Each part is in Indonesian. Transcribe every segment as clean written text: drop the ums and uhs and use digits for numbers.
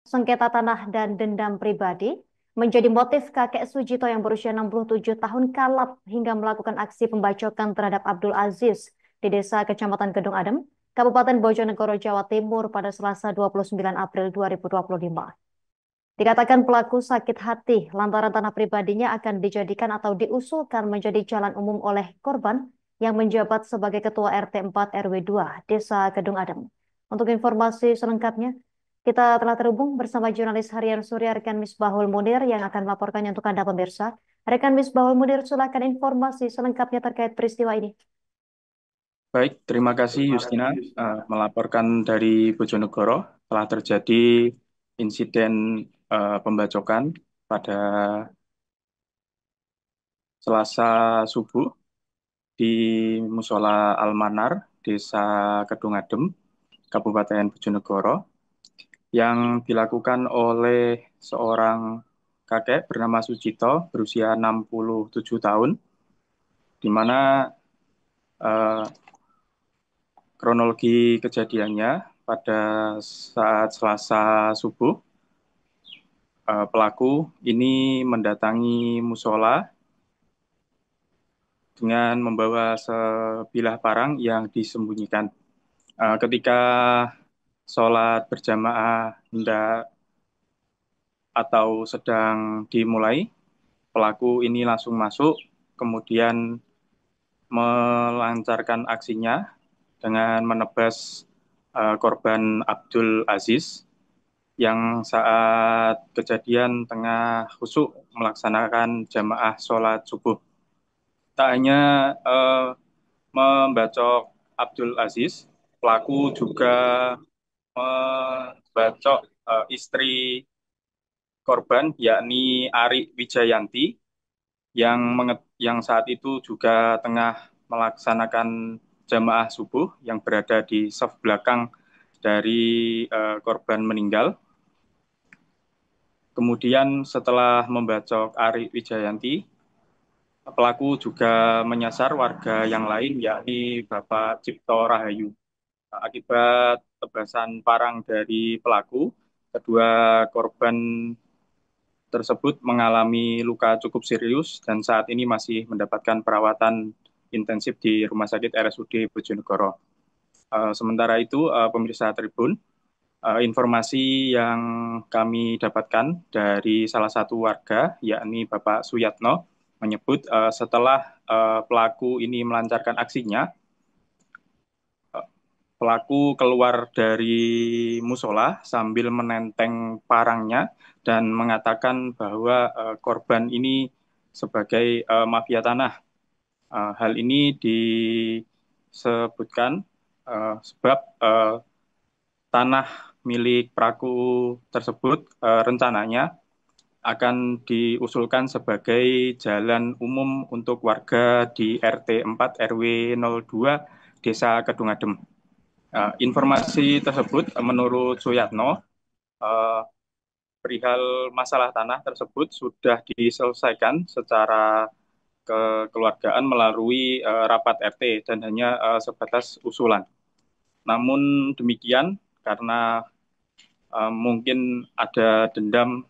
Sengketa tanah dan dendam pribadi menjadi motif kakek Sujito yang berusia 67 tahun kalap hingga melakukan aksi pembacokan terhadap Abdul Aziz di Desa Kecamatan Gedung Adem, Kabupaten Bojonegoro, Jawa Timur pada Selasa 29 April 2025. Dikatakan pelaku sakit hati lantaran tanah pribadinya akan dijadikan atau diusulkan menjadi jalan umum oleh korban yang menjabat sebagai Ketua RT 4 RW 2 Desa Kedung Adem. Untuk informasi selengkapnya, kita telah terhubung bersama jurnalis harian Surya Rekan Misbahul Munir yang akan melaporkannya untuk Anda pemirsa. Rekan Misbahul Munir, silakan informasi selengkapnya terkait peristiwa ini. Baik, terima kasih Justina melaporkan dari Bojonegoro telah terjadi insiden pembacokan pada Selasa subuh di Musola Almanar, Desa Kedung Adem, Kabupaten Bojonegoro, yang dilakukan oleh seorang kakek bernama Sujito berusia 67 tahun, di mana eh, kronologi kejadiannya pada saat Selasa subuh. Pelaku ini mendatangi musola dengan membawa sebilah parang yang disembunyikan. Ketika sholat berjamaah hendak atau sedang dimulai, pelaku ini langsung masuk, kemudian melancarkan aksinya dengan menebas korban Abdul Aziz yang saat kejadian tengah khusyuk melaksanakan jamaah sholat subuh. Tak hanya membacok Abdul Aziz, pelaku juga membacok istri korban, yakni Ari Wijayanti, yang saat itu juga tengah melaksanakan jamaah subuh yang berada di saf belakang dari korban meninggal. Kemudian setelah membacok Ari Wijayanti, pelaku juga menyasar warga yang lain, yakni Bapak Cipto Rahayu. Akibat tebasan parang dari pelaku, kedua korban tersebut mengalami luka cukup serius dan saat ini masih mendapatkan perawatan intensif di Rumah Sakit RSUD Bojonegoro. Sementara itu, pemirsa Tribun, informasi yang kami dapatkan dari salah satu warga, yakni Bapak Suyatno, menyebut setelah pelaku ini melancarkan aksinya, pelaku keluar dari musola sambil menenteng parangnya dan mengatakan bahwa korban ini sebagai mafia tanah. Hal ini disebutkan sebab tanah milik pelaku tersebut rencananya akan diusulkan sebagai jalan umum untuk warga di RT 4 RW 02 Desa Kedung Adem. Informasi tersebut menurut Suyatno, perihal masalah tanah tersebut sudah diselesaikan secara kekeluargaan melalui rapat RT dan hanya sebatas usulan. Namun demikian, karena mungkin ada dendam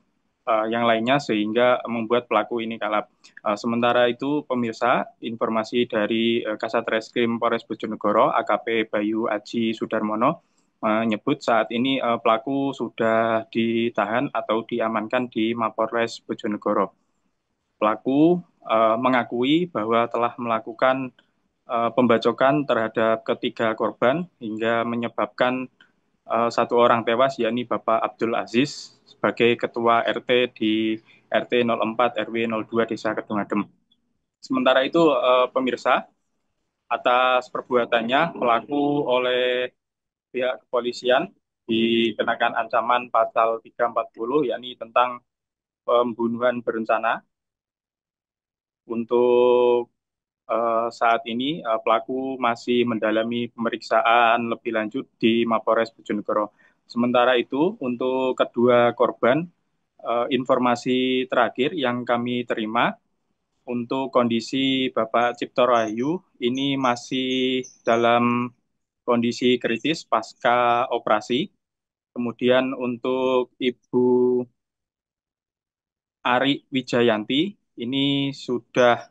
yang lainnya sehingga membuat pelaku ini kalap. Sementara itu, pemirsa, informasi dari Kasat Reskrim Polres Bojonegoro, AKP Bayu Aji Sudarmono, menyebut saat ini pelaku sudah ditahan atau diamankan di Mapolres Bojonegoro. Pelaku mengakui bahwa telah melakukan pembacokan terhadap ketiga korban hingga menyebabkan satu orang tewas, yakni Bapak Abdul Aziz sebagai Ketua RT di RT 04 RW 02 Desa Kedung Adem. Sementara itu, pemirsa, atas perbuatannya pelaku oleh pihak kepolisian dikenakan ancaman pasal 340, yakni tentang pembunuhan berencana. Untuk saat ini pelaku masih mendalami pemeriksaan lebih lanjut di Mapolres Bojonegoro. Sementara itu, untuk kedua korban, informasi terakhir yang kami terima untuk kondisi Bapak Cipto Rahayu ini masih dalam kondisi kritis pasca operasi. Kemudian untuk Ibu Ari Wijayanti ini sudah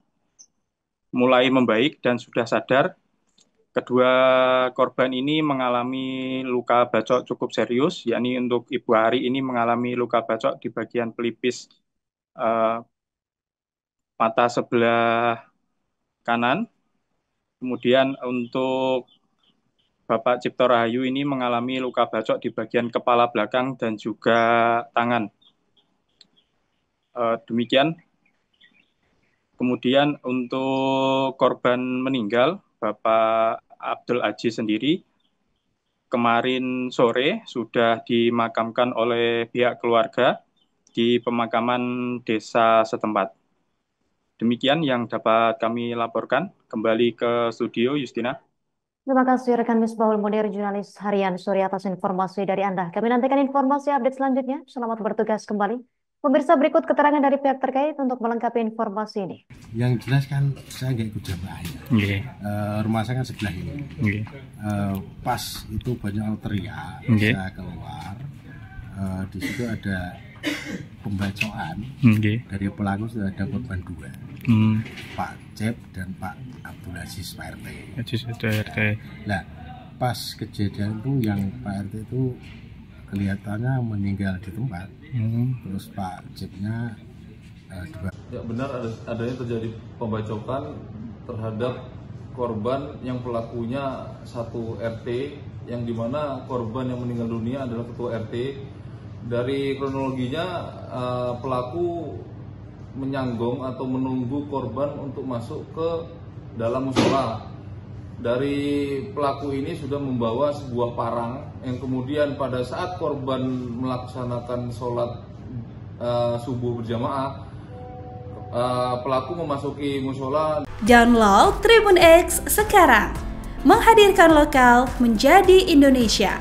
mulai membaik dan sudah sadar. Kedua korban ini mengalami luka bacok cukup serius, yakni untuk Ibu Ari ini mengalami luka bacok di bagian pelipis mata sebelah kanan. Kemudian untuk Bapak Cipto Rahayu ini mengalami luka bacok di bagian kepala belakang dan juga tangan. Demikian. Kemudian untuk korban meninggal, Bapak Abdul Aziz sendiri, kemarin sore sudah dimakamkan oleh pihak keluarga di pemakaman desa setempat. Demikian yang dapat kami laporkan. Kembali ke studio, Justina. Terima kasih rekan Misbahul Munir, jurnalis harian Suri atas informasi dari Anda. Kami nantikan informasi update selanjutnya. Selamat bertugas kembali. Pemirsa, berikut keterangan dari pihak terkait untuk melengkapi informasi ini. Yang jelas kan saya nggak ikut jamaah ya. Okay. Rumah saya kan sebelah ini. Okay. Pas itu banyak orang teriak, Okay. saya keluar. Di situ ada pembacokan. Okay. Dari pelaku sudah ada korban 2, Pak Cep dan Pak Abdul Aziz Pak RT. Nah, pas kejadian itu yang Pak RT itu kelihatannya meninggal di tempat. Terus Pak Cepnya Ya, benar adanya terjadi pembacokan terhadap korban yang pelakunya satu RT, yang dimana korban yang meninggal dunia adalah ketua RT. Dari kronologinya, pelaku menyanggong atau menunggu korban untuk masuk ke dalam musola. Dari pelaku ini sudah membawa sebuah parang yang kemudian pada saat korban melaksanakan sholat subuh berjamaah, pelaku memasuki musola. Download Tribun X sekarang, menghadirkan lokal menjadi Indonesia.